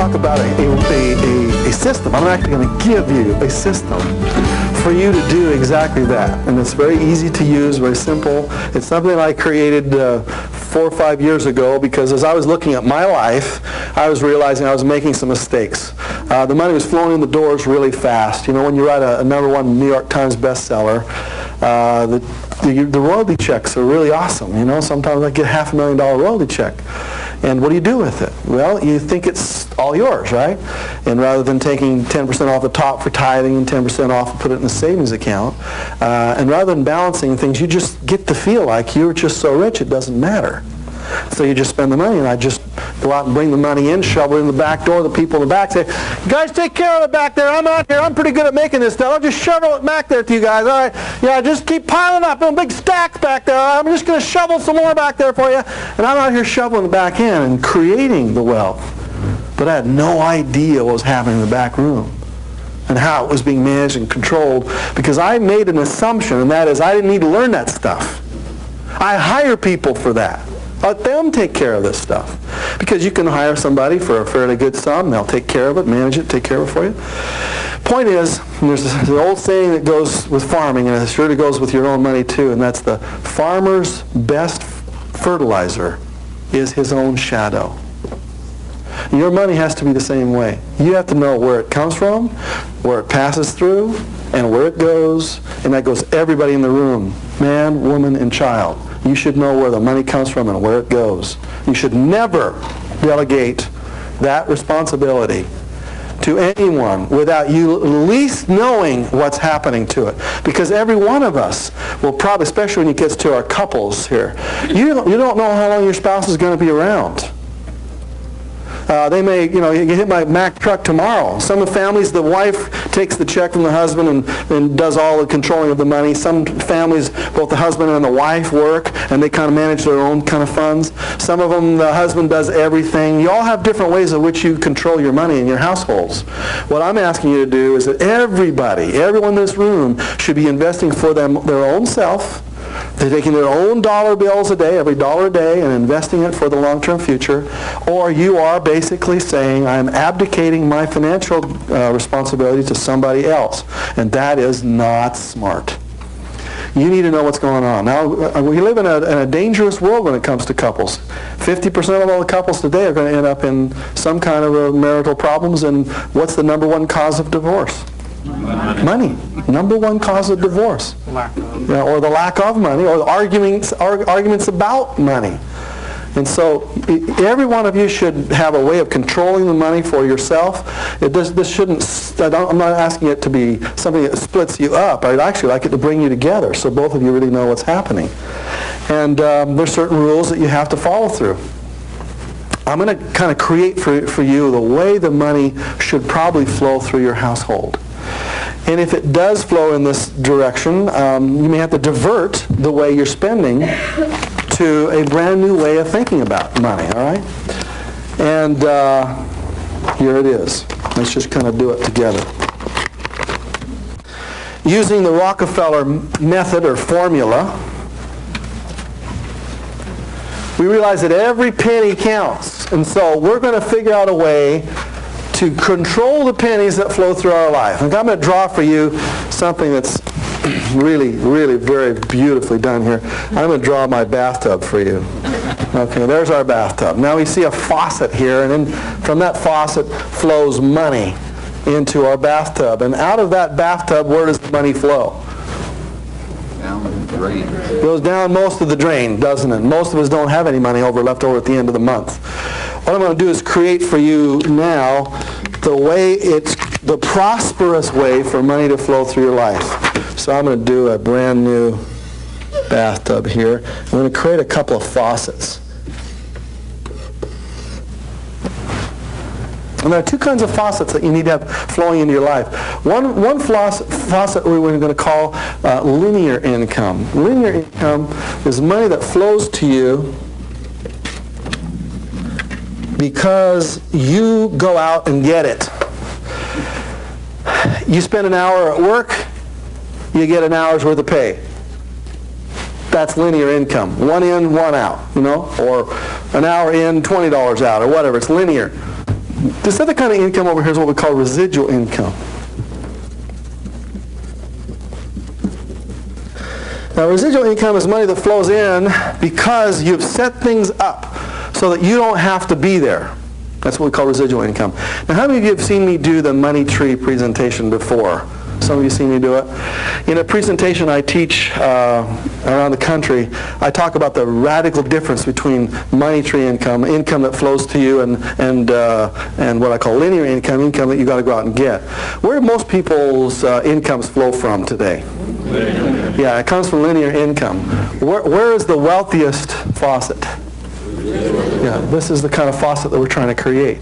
talk about a system. I'm actually going to give you a system for you to do exactly that. And it's very easy to use, very simple. It's something I created 4 or 5 years ago because as I was looking at my life, I was realizing I was making some mistakes. The money was flowing in the doors really fast. You know, when you write a #1 New York Times bestseller, the royalty checks are really awesome. You know, sometimes I get $500,000 royalty check. And what do you do with it? Well, you think it's all yours, right? And rather than taking 10% off the top for tithing and 10% off and put it in a savings account, and rather than balancing things, you just get to feel like you're just so rich it doesn't matter. So you just spend the money, and I just go out and bring the money in, shovel it in the back door. The people in the back say, "You guys take care of it back there. I'm out here. I'm pretty good at making this stuff. I'll just shovel it back there to you guys. All right? Yeah, just keep piling up. Big stacks back there. I'm just going to shovel some more back there for you." And I'm out here shoveling the back in and creating the wealth. But I had no idea what was happening in the back room and how it was being managed and controlled because I made an assumption, and that is I didn't need to learn that stuff. I hire people for that. Let them take care of this stuff. Because you can hire somebody for a fairly good sum. They'll take care of it, manage it, take care of it for you. Point is, there's this old saying that goes with farming, and it surely goes with your own money too, and that's the farmer's best fertilizer is his own shadow. Your money has to be the same way. You have to know where it comes from, where it passes through, and where it goes, and that goes everybody in the room, man, woman, and child. You should know where the money comes from and where it goes. You should never delegate that responsibility to anyone without you at least knowing what's happening to it. Because every one of us will probably, especially when it gets to our couples here, you don't know how long your spouse is going to be around. They may, you hit my Mack truck tomorrow. Some of the families, the wife takes the check from the husband and does all the controlling of the money. Some families, both the husband and the wife work, and they kind of manage their own kind of funds. Some of them, the husband does everything. You all have different ways in which you control your money in your households. What I'm asking you to do is that everyone in this room should be investing for their own self. They're taking their own dollar bills a day, every dollar a day, and investing it for the long-term future. Or you are basically saying, I'm abdicating my financial responsibility to somebody else. And that is not smart. You need to know what's going on. Now, we live in a dangerous world when it comes to couples. 50% of all the couples today are going to end up in some kind of marital problems. And what's the #1 cause of divorce? Money. #1 cause of divorce. Or the lack of money, or the arguments about money. And so every one of you should have a way of controlling the money for yourself. This shouldn't, I'm not asking it to be something that splits you up. I'd actually like it to bring you together so both of you really know what's happening. And there's certain rules that you have to follow through. I'm going to kind of create for you the way the money should probably flow through your household. And if it does flow in this direction, you may have to divert the way you're spending to a brand new way of thinking about money, all right? And here it is. Let's just kind of do it together. Using the Rockefeller method or formula, we realize that every penny counts. And so we're going to figure out a way to control the pennies that flow through our life. And I'm going to draw for you something that's really, really very beautifully done here. I'm going to draw my bathtub for you. Okay, there's our bathtub. Now we see a faucet here, and then from that faucet flows money into our bathtub. And out of that bathtub, where does the money flow? Down the drain. It goes down most of the drain, doesn't it? Most of us don't have any money left over at the end of the month. What I'm going to do is create for you now the prosperous way for money to flow through your life. So I'm going to do a brand new bathtub here. I'm going to create a couple of faucets. And there are two kinds of faucets that you need to have flowing into your life. One faucet we're going to call linear income. Linear income is money that flows to you because you go out and get it. You spend an hour at work, you get an hour's worth of pay. That's linear income. One in, one out, or an hour in, $20 out, or whatever. It's linear. This other kind of income over here is what we call residual income. Now, residual income is money that flows in because you've set things up so that you don't have to be there. That's what we call residual income. Now, how many of you have seen me do the money tree presentation before? Some of you seen me do it. In a presentation I teach around the country, I talk about the radical difference between money tree income, income that flows to you, and what I call linear income, income that you got to go out and get. Where do most people's incomes flow from today? Linear. Yeah, it comes from linear income. Where is the wealthiest faucet? Yeah, this is the kind of faucet that we're trying to create.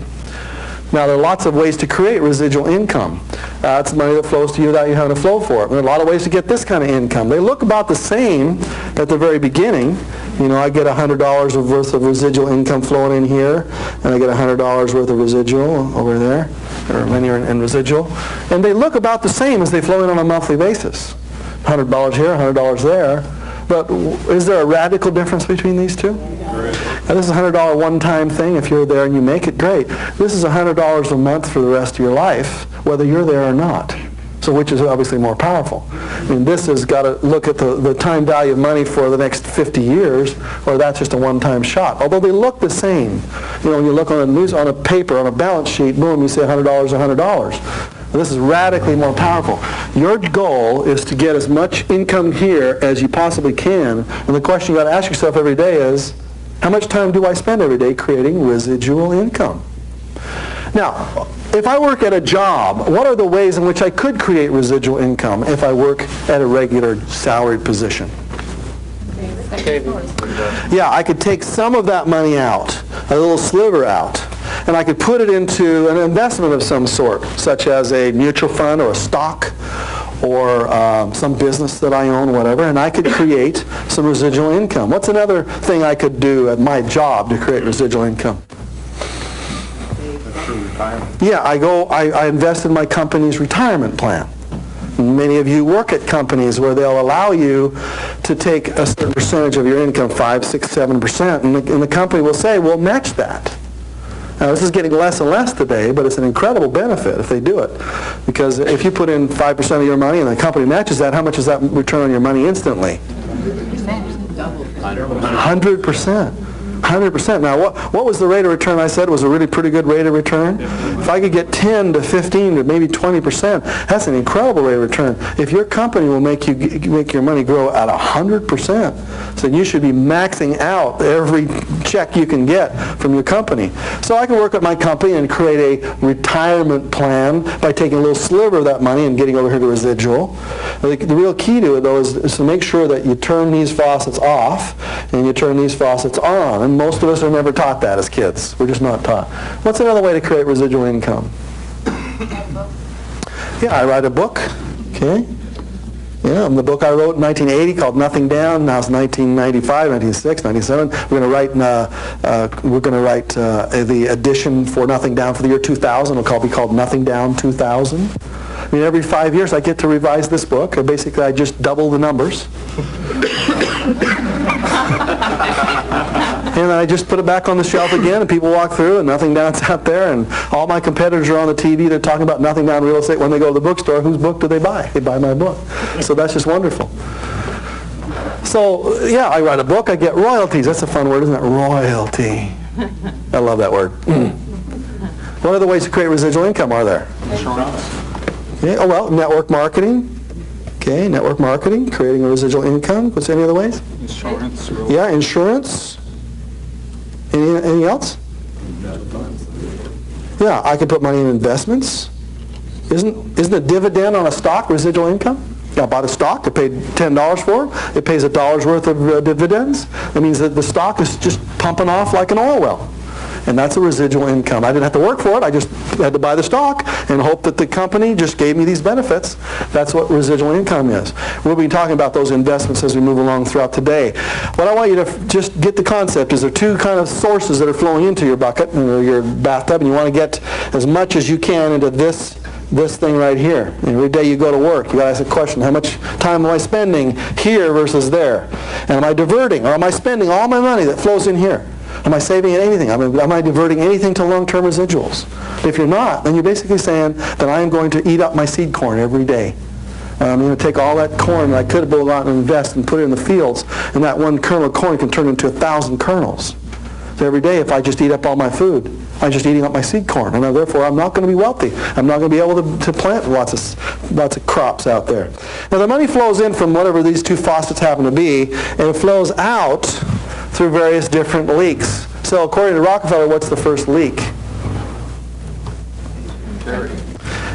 Now, there are lots of ways to create residual income. It's money that flows to you without you having to flow for it. There are a lot of ways to get this kind of income. They look about the same at the very beginning. You know, I get $100 worth of residual income flowing in here, and I get $100 worth of residual over there, or linear and residual. And they look about the same as they flow in on a monthly basis. $100 here, $100 there. But is there a radical difference between these two? Now, this is a $100 one-time thing. If you're there and you make it, great. This is $100 a month for the rest of your life, whether you're there or not. So which is obviously more powerful? I mean, this has got to look at the time value of money for the next 50 years, or that's just a one-time shot. Although they look the same. You know, when you look on a news, on a paper, on a balance sheet, boom, you say $100, $100. This is radically more powerful. Your goal is to get as much income here as you possibly can. And the question you've got to ask yourself every day is, how much time do I spend every day creating residual income? Now, if I work at a job, what are the ways in which I could create residual income if I work at a regular salaried position? Yeah, I could take some of that money out, a little sliver out, and I could put it into an investment of some sort, such as a mutual fund or a stock or some business that I own, whatever, and I could create some residual income. What's another thing I could do at my job to create residual income? Yeah, I invest in my company's retirement plan. Many of you work at companies where they'll allow you to take a certain percentage of your income, 5, 6, 7%, and the company will say, we'll match that. Now, this is getting less and less today, but it's an incredible benefit if they do it. Because if you put in 5% of your money and the company matches that, how much is that return on your money instantly? 100%. 100%. Now, what was the rate of return I said was a really pretty good rate of return? If I could get 10 to 15 to maybe 20%, that's an incredible rate of return. If your company will make your money grow at 100%, so you should be maxing out every check you can get from your company. So I can work at my company and create a retirement plan by taking a little sliver of that money and getting over here to residual. The real key to it, though, is to make sure that you turn these faucets off and you turn these faucets on. And most of us are never taught that as kids. We're just not taught. What's another way to create residual income? Yeah, I write a book. Okay. Yeah, the book I wrote in 1980 called Nothing Down. Now it's 1995, 1996, 97. We're going to write the edition for Nothing Down for the year 2000. It'll be called Nothing Down 2000. I mean, every 5 years I get to revise this book. Basically, I just double the numbers. And I just put it back on the shelf again, and people walk through, and Nothing Down's out there, and all my competitors are on the TV. They're talking about Nothing Down real estate. When they go to the bookstore, whose book do they buy? They buy my book. So that's just wonderful. So, yeah, I write a book. I get royalties. That's a fun word, isn't it? Royalty. I love that word. What other ways to create residual income are there? Insurance. Yeah, oh, well, network marketing. Okay, network marketing, creating a residual income. What's any other ways? Insurance. Yeah, insurance. Anything else? Yeah, I can put money in investments. Isn't a dividend on a stock residual income? I bought a stock, I paid $10 for it. It pays $1 worth of dividends. That means that the stock is just pumping off like an oil well. And that's a residual income. I didn't have to work for it. I just had to buy the stock and hope that the company just gave me these benefits. That's what residual income is. We'll be talking about those investments as we move along throughout today. What I want you to just get the concept is there are two kind of sources that are flowing into your bucket or your bathtub, and you want to get as much as you can into this thing right here. Every day you go to work, you got to ask the question, how much time am I spending here versus there? And am I diverting, or am I spending all my money that flows in here? Am I saving anything? Am I diverting anything to long-term residuals? If you're not, then you're basically saying that I am going to eat up my seed corn every day. I'm going to take all that corn that I could have go out and invest and put it in the fields, and that one kernel of corn can turn into 1,000 kernels. So every day, if I just eat up all my food, I'm just eating up my seed corn, and therefore I'm not going to be wealthy. I'm not going to be able to plant lots of crops out there. Now the money flows in from whatever these two faucets happen to be, and it flows out through various different leaks. So according to Rockefeller, what's the first leak? Charity.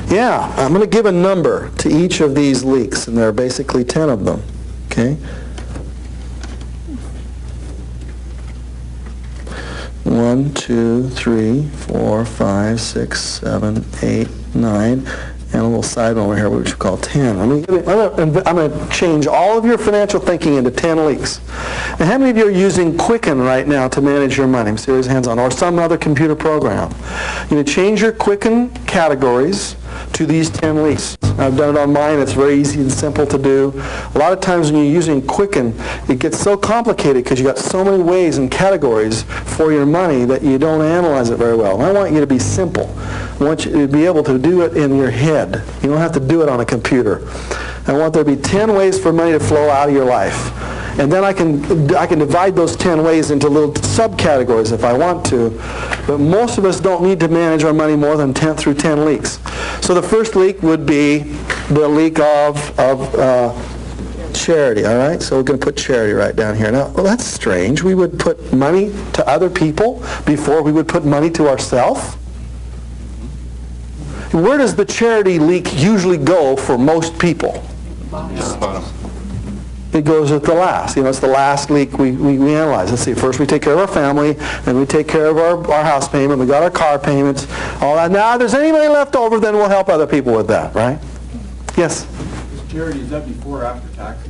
Yeah, I'm going to give a number to each of these leaks, and there are basically 10 of them. Okay? 1, 2, 3, 4, 5, 6, 7, 8, 9, and a little side one over here, which we call 10. I'm going to change all of your financial thinking into 10 leaks. Now, how many of you are using Quicken right now to manage your money? See, raise hands on, or some other computer program. You're going to change your Quicken categories to these 10 leaks. I've done it on mine. It's very easy and simple to do. A lot of times when you're using Quicken, it gets so complicated because you've got so many ways and categories for your money that you don't analyze it very well. And I want you to be simple. I want you to be able to do it in your head. You don't have to do it on a computer. I want there to be 10 ways for money to flow out of your life. And then I can divide those 10 ways into little subcategories if I want to. But most of us don't need to manage our money more than 10 through 10 leaks. So the first leak would be the leak of charity, all right? So we're going to put charity right down here. Now, well, that's strange. We would put money to other people before we would put money to ourselves. Where does the charity leak usually go for most people? It goes at the last. It's the last leak we analyze. Let's see, first we take care of our family, then we take care of our house payment, we got our car payments, all that. Now, if there's any money left over, then we'll help other people with that, right? Yes? Is charity, is that before or after taxes?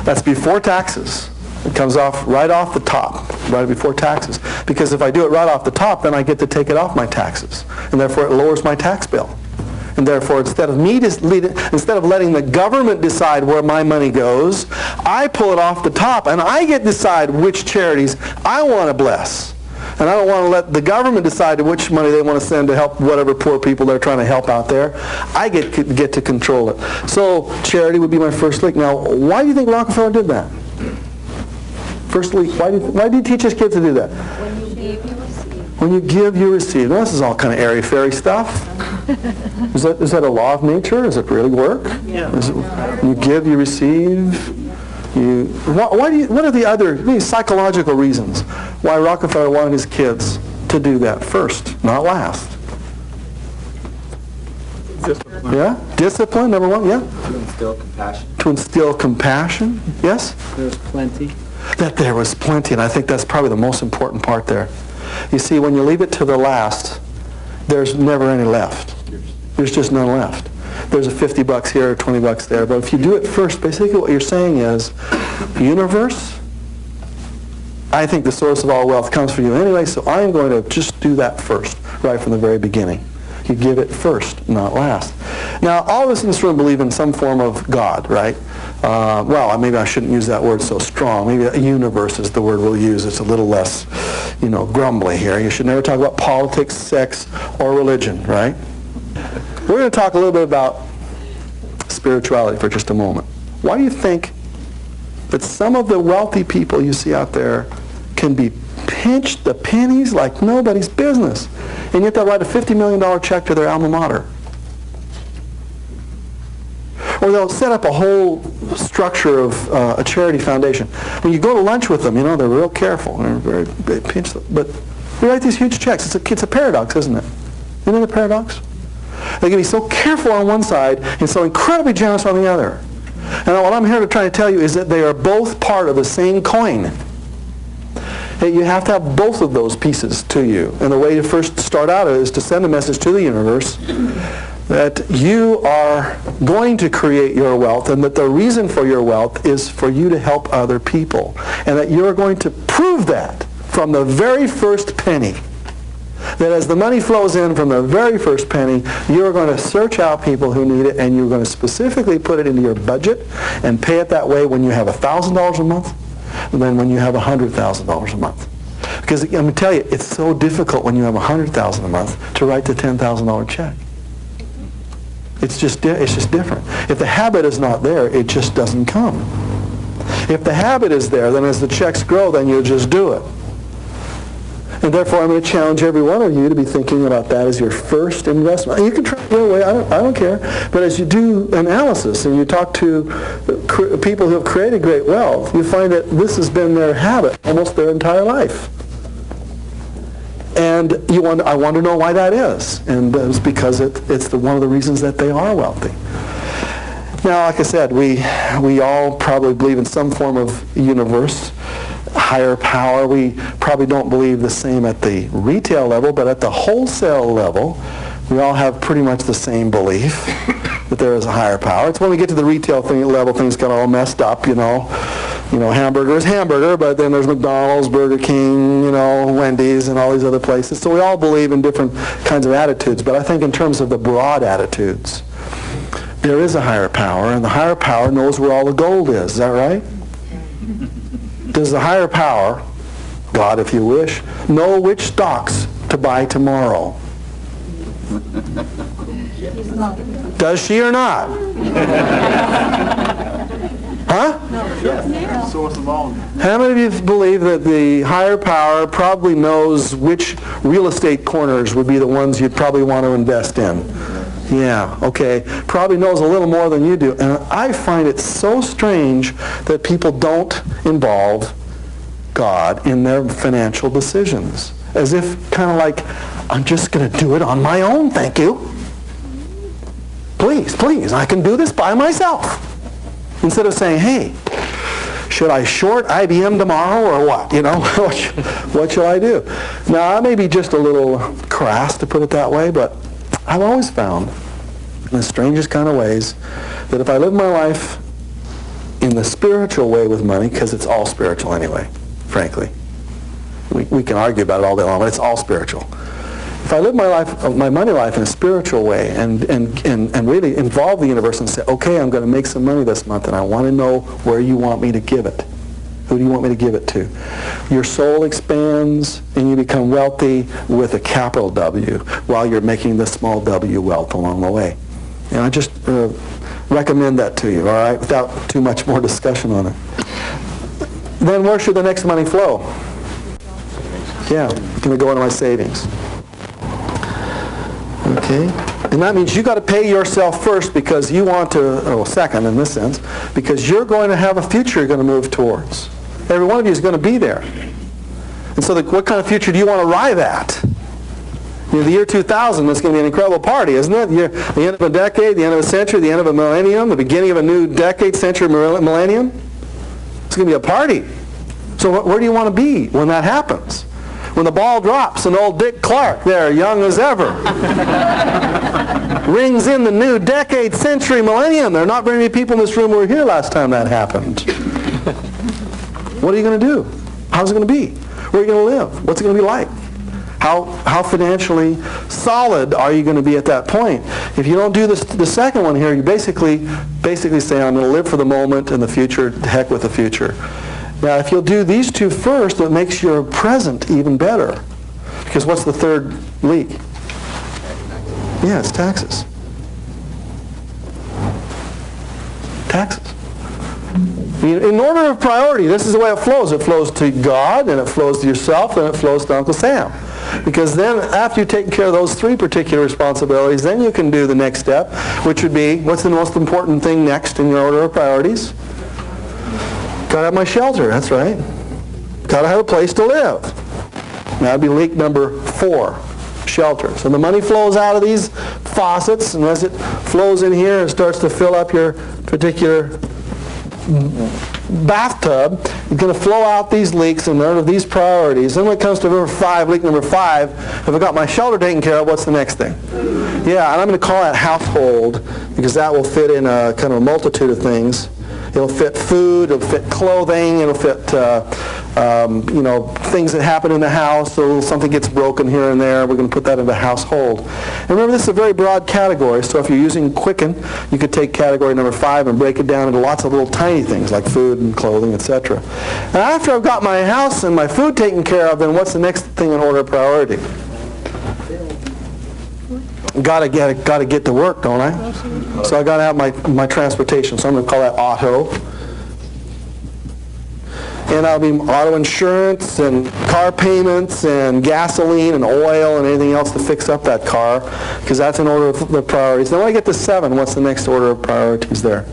That's before taxes. It comes off right off the top, right before taxes. Because if I do it right off the top, then I get to take it off my taxes. And therefore it lowers my tax bill. And therefore, instead of letting the government decide where my money goes, I pull it off the top, and I get to decide which charities I want to bless. And I don't want to let the government decide which money they want to send to help whatever poor people they're trying to help out there. I get to control it. So charity would be my first leak. Now, why do you think Rockefeller did that? First leak. Why do you teach his kids to do that? When you give, you receive. When you give, you receive. Now, this is all kind of airy-fairy stuff. Is that a law of nature? Does it really work? Yeah. You give, you receive. What are the other psychological reasons why Rockefeller wanted his kids to do that first, not last? Discipline. Yeah? Discipline, number one, yeah? To instill compassion. To instill compassion, yes? There's plenty. That there was plenty, and I think that's probably the most important part there. You see, when you leave it to the last, there's never any left. There's just none left. There's a $50 here or $20 there, but if you do it first, basically what you're saying is, universe, I think the source of all wealth comes from you anyway, so I'm going to just do that first, right from the very beginning. You give it first, not last. Now, all of us in this room believe in some form of God, right? Well, maybe I shouldn't use that word so strong. Maybe a universe is the word we'll use. It's a little less, grumbly here. You should never talk about politics, sex, or religion, right? We're going to talk a little bit about spirituality for just a moment. Why do you think that some of the wealthy people you see out there can be pinched the pennies like nobody's business, and yet they'll write a $50 million check to their alma mater? Or they'll set up a whole structure of a charity foundation. When you go to lunch with them, they're real careful. They pinch them. But they write these huge checks. It's a paradox, isn't it? Isn't it a paradox? They can be so careful on one side and so incredibly generous on the other. And what I'm here to try to tell you is that they are both part of the same coin. That you have to have both of those pieces to you. And the way to first start out is to send a message to the universe that you are going to create your wealth, and that the reason for your wealth is for you to help other people. And that you're going to prove that from the very first penny. That as the money flows in from the very first penny, you're going to search out people who need it, and you're going to specifically put it into your budget and pay it that way when you have $1,000 a month than when you have $100,000 a month. Because I'm going to tell you, it's so difficult when you have $100,000 a month to write the $10,000 check. It's just different. If the habit is not there, it just doesn't come. If the habit is there, then as the checks grow, then you'll just do it. And therefore, I'm going to challenge every one of you to be thinking about that as your first investment. And you can try it your way, I don't care. But as you do analysis and you talk to people who have created great wealth, you find that this has been their habit almost their entire life. And I want to know why that is. And it's because it's one of the reasons that they are wealthy. Now, like I said, we all probably believe in some form of universe, higher power. We probably don't believe the same at the retail level, but at the wholesale level, we all have pretty much the same belief that there is a higher power. It's when we get to the retail level, things get all messed up, you know. Hamburger is hamburger, but then there's McDonald's, Burger King, Wendy's, and all these other places. So we all believe in different kinds of attitudes, but I think in terms of the broad attitudes, there is a higher power, and the higher power knows where all the gold is. Is that right? Does the higher power, God if you wish, know which stocks to buy tomorrow? Does she or not? Huh? Source of all. How many of you believe that the higher power probably knows which real estate corners would be the ones you'd probably want to invest in? Yeah, okay. Probably knows a little more than you do. And I find it so strange that people don't involve God in their financial decisions. As if kind of like, I'm just going to do it on my own, thank you. Please, I can do this by myself. Instead of saying, hey, should I short IBM tomorrow or what? What shall I do? Now, I may be just a little crass to put it that way, but I've always found, in the strangest kind of ways, that if I live my life in the spiritual way with money, because it's all spiritual anyway, frankly. We can argue about it all day long, but it's all spiritual. If I live my money life in a spiritual way and really involve the universe and say, okay, I'm going to make some money this month and I want to know where you want me to give it. Who do you want me to give it to? Your soul expands and you become wealthy with a capital W while you're making the small w wealth along the way. And I just recommend that to you, all right, without too much more discussion on it. Then where should the next money flow? Yeah, it's going to go into my savings. Okay? And that means you got to pay yourself first because you want to, second in this sense, because you're going to have a future you're going to move towards. Every one of you is going to be there. And so what kind of future do you want to arrive at? The year 2000 is going to be an incredible party, isn't it? The end of a decade, the end of a century, the end of a millennium, the beginning of a new decade, century, millennium. It's going to be a party. So where do you want to be when that happens? When the ball drops and old Dick Clark, there, young as ever, rings in the new decade, century, millennium. There are not very many people in this room who were here last time that happened. What are you going to do? How's it going to be? Where are you going to live? What's it going to be like? How financially solid are you going to be at that point? If you don't do the second one here, you basically say, I'm going to live for the moment and the future, the heck with the future. Now, if you'll do these two first, it makes your present even better. Because what's the third leak? Yeah, it's taxes. Taxes. In order of priority, this is the way it flows. It flows to God, and it flows to yourself, and it flows to Uncle Sam. Because then, after you've taken care of those three particular responsibilities, then you can do the next step, which would be, what's the most important thing next in your order of priorities? Got to have my shelter, that's right. Got to have a place to live. That would be leak number 4, shelter. So the money flows out of these faucets, and as it flows in here and starts to fill up your particular bathtub, it's going to flow out these leaks in order of these priorities. Then when it comes to leak number 5, if I got my shelter taken care of, what's the next thing? Yeah, and I'm going to call that household because that will fit in a kind of a multitude of things. It'll fit food, it'll fit clothing, it'll fit You know, things that happen in the house, so something gets broken here and there, we're going to put that into household. And remember, this is a very broad category, so if you're using Quicken, you could take category number 5 and break it down into lots of little tiny things like food and clothing, etc. And after I've got my house and my food taken care of, then what's the next thing in order of priority? Gotta get to work, don't I? So I gotta have my transportation. So I'm gonna call that auto. And that'll be auto insurance and car payments and gasoline and oil and anything else to fix up that car, because that's in order of the priorities. Then when I get to 7, what's the next order of priorities there?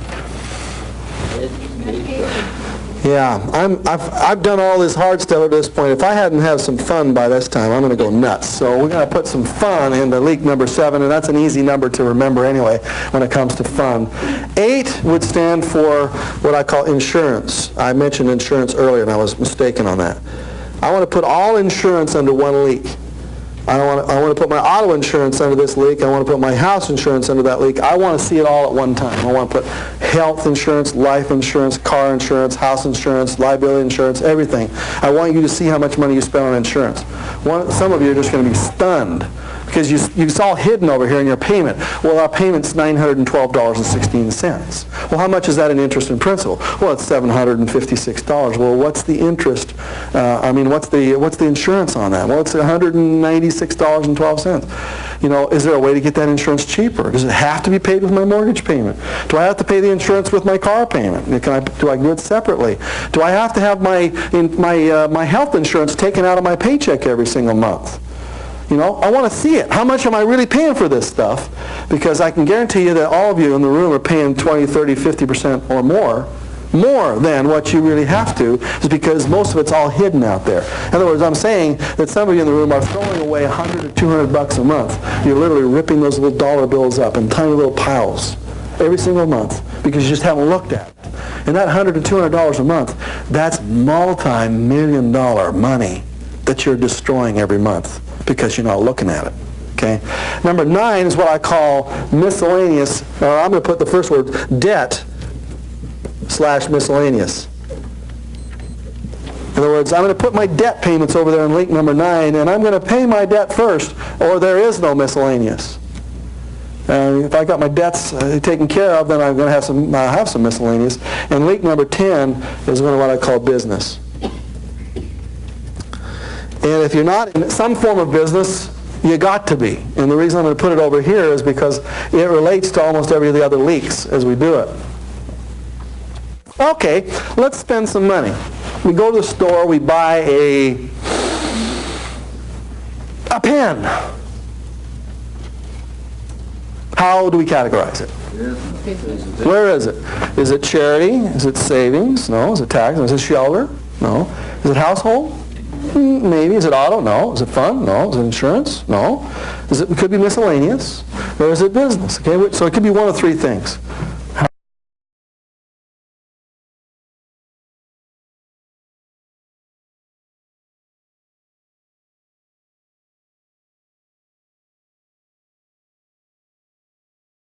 Yeah, I've done all this hard stuff at this point. If I hadn't had some fun by this time, I'm going to go nuts. So we're going to put some fun into leak number 7, and that's an easy number to remember anyway when it comes to fun. 8 would stand for what I call insurance. I mentioned insurance earlier, and I was mistaken on that. I want to put all insurance under one leak. I want to put my auto insurance under this leak. I want to put my house insurance under that leak. I want to see it all at one time. I want to put health insurance, life insurance, car insurance, house insurance, liability insurance, everything. I want you to see how much money you spend on insurance. Some of you are just going to be stunned because it's all hidden over here in your payment. Well, our payment's $912.16. Well, how much is that in interest and principal? Well, it's $756. Well, what's the interest? What's the insurance on that? Well, it's $196.12. You know, is there a way to get that insurance cheaper? Does it have to be paid with my mortgage payment? Do I have to pay the insurance with my car payment? Do I do it separately? Do I have to have my health insurance taken out of my paycheck every single month? You know, I want to see it. How much am I really paying for this stuff? Because I can guarantee you that all of you in the room are paying 20, 30, 50% or more than what you really have to, is because most of it's all hidden out there. In other words, I'm saying that some of you in the room are throwing away $100 to $200 a month. You're literally ripping those little dollar bills up in tiny little piles every single month because you just haven't looked at it. And that $100 to $200 a month, that's multi-million-dollar money that you're destroying every month because you're not looking at it. Okay? Number 9 is what I call miscellaneous, or I'm going to put the first word, debt/miscellaneous. In other words, I'm going to put my debt payments over there in leak number 9, and I'm going to pay my debt first, or there is no miscellaneous. If I got my debts taken care of, then I'm going to have some miscellaneous. And leak number 10 is what I call business. And if you're not in some form of business, you got to be. And the reason I'm going to put it over here is because it relates to almost every of the other leaks as we do it. Okay, let's spend some money. We go to the store, we buy a pen. How do we categorize it? Where is it? Is it charity? Is it savings? No. Is it tax? Is it shelter? No. Is it household? Maybe. Is it auto? No. Is it fun? No. Is it insurance? No. It could be miscellaneous. Or is it business? Okay, so it could be one of 3 things.